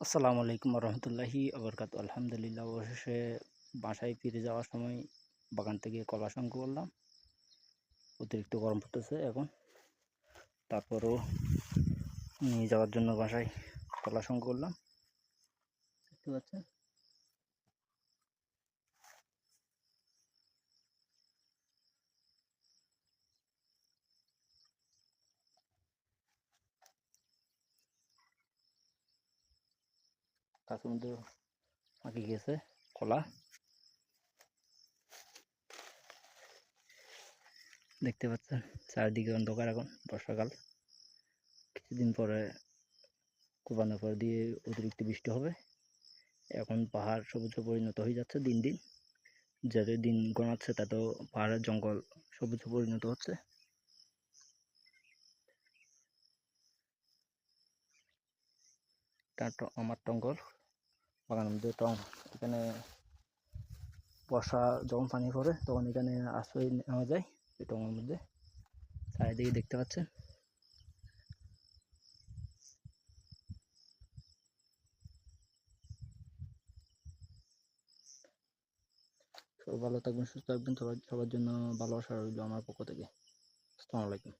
আসসালামু আলাইকুম রহমতুল্লাহি আবরকাত। আলহামদুলিল্লাহ, অবশেষে বাসায় ফিরে যাওয়ার সময় বাগান থেকে কলা সংগ্রহ করলাম। অতিরিক্ত গরম পড়তেছে এখন, তারপরও নিয়ে যাওয়ার জন্য বাসায় কলা সংগ্রহ করলাম। দেখতে পাচ্ছেন, গাছের মধ্যে পাকি গেছে কলা। দেখতে পাচ্ছেন চারিদিকে অন্ধকার, এখন বর্ষাকাল। কিছুদিন পরে কোরবানির পর দিয়ে অতিরিক্ত বৃষ্টি হবে। এখন পাহাড় সবুজে পরিণত হয়ে যাচ্ছে দিন দিন। যত দিন গড়াচ্ছে তত পাহাড়ের জঙ্গল সবুজে পরিণত হচ্ছে। আমার টঙ্গল বাগানের মধ্যে এখানে বর্ষা যখন পানি পড়ে তখন এখানে আশ্রয় নেওয়া যায়। এই টঙের মধ্যে চারিদিকে দেখতে পাচ্ছেন। সবাই ভালো থাকবেন, সুস্থ থাকবেন। সবার জন্য ভালোবাসা রইল আমার পক্ষ থেকে। আসসালামু আলাইকুম।